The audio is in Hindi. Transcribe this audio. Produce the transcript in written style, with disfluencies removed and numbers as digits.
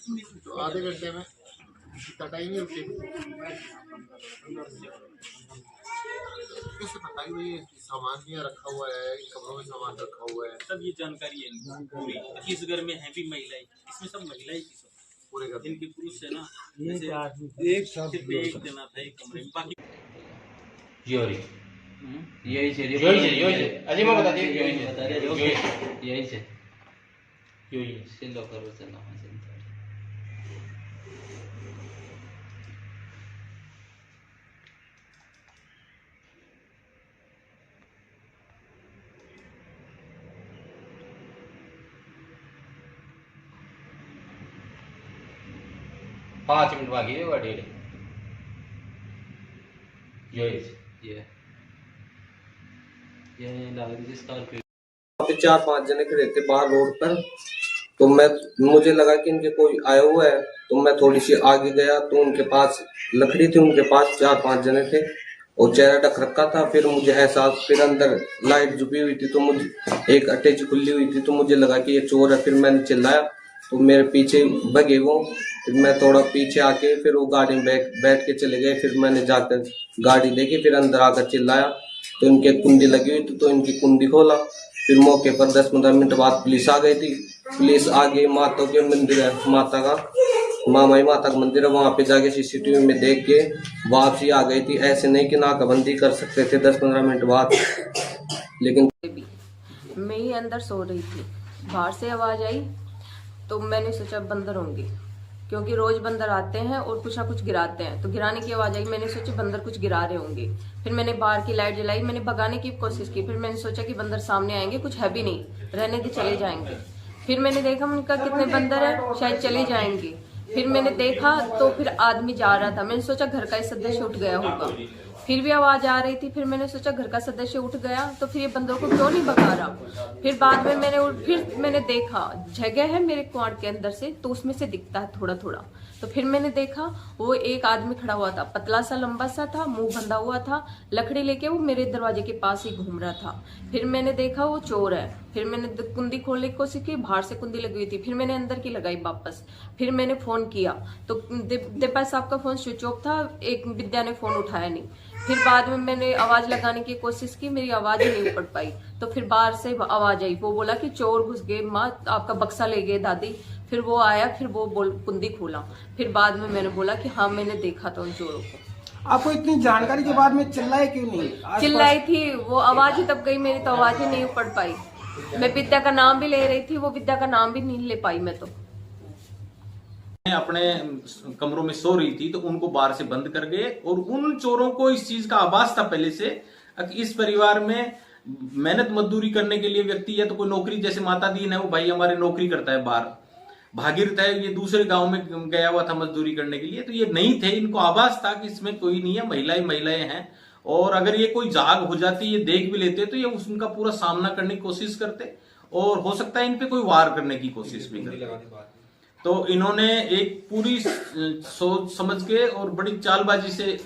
तो आधे घंटे में कटाई नहीं होती। कैसे पता है ये सामान यहाँ रखा हुआ है, कमरों में सामान रखा हुआ है? सब ये जानकारी है पूरी। इस घर में है भी महिलाएं, इसमें सब महिलाएं की सब पूरे घर इनके पुरुष है ना, एक साथ सिर्फ एक जना था एक कमरे में, बाकी योरी यही से अजय मैं बता दिया यही से यही सिलो करो चलो हाँ चलो पाँच मिनट बाकी है वो डेढ़ यही ये लग रही स्कॉर्पियो। वहाँ पे 4-5 जने खड़े थे बाहर रोड पर। तो मुझे लगा कि इनके कोई आया हुआ है, तो मैं थोड़ी सी आगे गया तो उनके पास लकड़ी थी, उनके पास 4-5 जने थे और चेहरा ढक रखा था। फिर मुझे एहसास, फिर अंदर लाइट जुबी हुई थी तो मुझे एक अटैच खुली हुई थी, तो मुझे लगा कि ये चोर है। फिर मैंने चिल्लाया तो मेरे पीछे भगे वो। फिर मैं थोड़ा पीछे आके फिर वो गाड़ी में बैठ के चले गए। फिर मैंने जाकर गाड़ी लेके फिर अंदर आकर चिल्लाया तो इनके कुंडी लगी हुई थी, तो इनकी कुंडी खोला। फिर मौके पर 10-15 मिनट बाद पुलिस आ गई थी। पुलिस आ गई, माता के मंदिर है, माता का मामाई माता का मंदिर है, वहाँ पे जाके सीसीटीवी में देख के वापसी आ गई थी। ऐसे नहीं कि नाकाबंदी कर सकते थे 10-15 मिनट बाद, लेकिन मैं ही अंदर सो रही थी, बाहर से आवाज आई तो मैंने सोचा बंदर होंगे, क्योंकि रोज बंदर आते हैं और कुछ ना कुछ गिराते हैं। तो गिराने की आवाज आई, मैंने सोचा बंदर कुछ गिरा रहे होंगे। फिर मैंने बाहर की लाइट जलाई, मैंने भगाने की कोशिश की। फिर मैंने सोचा कि बंदर सामने आएंगे, कुछ है भी नहीं, रहने दे चले जाएंगे। फिर मैंने देखा उनका कितने बंदर है, शायद चले जाएंगे। फिर मैंने देखा तो फिर आदमी जा रहा था, मैंने सोचा घर का ही सदस्य उठ गया होगा। फिर भी आवाज आ रही थी, फिर मैंने सोचा घर का सदस्य उठ गया तो फिर ये बंदरों को क्यों नहीं भगा रहा। फिर बाद में मैंने देखा जगह है मेरे क्वार्टर के अंदर से, तो उसमें से दिखता है थोड़ा थोड़ा। तो फिर मैंने देखा वो एक आदमी खड़ा हुआ था, पतला सा लंबा सा था, मुंह बंधा हुआ था, लकड़ी लेके वो मेरे दरवाजे के पास ही घूम रहा था। फिर मैंने देखा वो चोर है। फिर मैंने कुंडी खोलने की कोशिश की, बाहर से कुंडी लगी हुई थी। फिर मैंने अंदर की लगाई वापस। फिर मैंने फोन किया तो दीपा साहब का फोन स्विच ऑफ था, एक विद्या ने फोन उठाया नहीं। फिर बाद में मैंने आवाज लगाने की कोशिश की, मेरी आवाज ही नहीं पड़ पाई। तो फिर बाहर से आवाज आई, वो बोला कि चोर घुस गए, माँ आपका बक्सा ले गए दादी। फिर वो आया, फिर वो कुंडी खोला। फिर बाद में मैंने बोला कि हाँ मैंने देखा था उन चोरों को। आपको इतनी जानकारी के बाद में चिल्लाए क्यों नहीं? चिल्लाई थी, वो आवाज ही तब गई मेरी, तो आवाज ही नहीं पड़ पाई। मैं विद्या का नाम भी ले रही थी, वो विद्या का नाम भी नहीं ले पाई मैं। तो अपने कमरों में सो रही थी तो उनको बाहर से बंद कर गए। और उन चोरों को इस चीज का आभास था पहले से कि इस परिवार में मेहनत मजदूरी करने के लिए व्यक्ति है, तो कोई नौकरी, जैसे माता दीन है वो भाई हमारे नौकरी करता है बाहर, भागीरथ है ये दूसरे गांव में गया हुआ था मजदूरी करने के लिए। तो ये नहीं थे, इनको आभास था कि इसमें कोई नहीं है, महिलाएं हैं। और अगर ये कोई जाग हो जाती, ये देख भी लेते तो ये उनका पूरा सामना करने की कोशिश करते और हो सकता है इन पे कोई वार करने की कोशिश भी करते। तो इन्होंने एक पूरी सोच समझ के और बड़ी चालबाजी से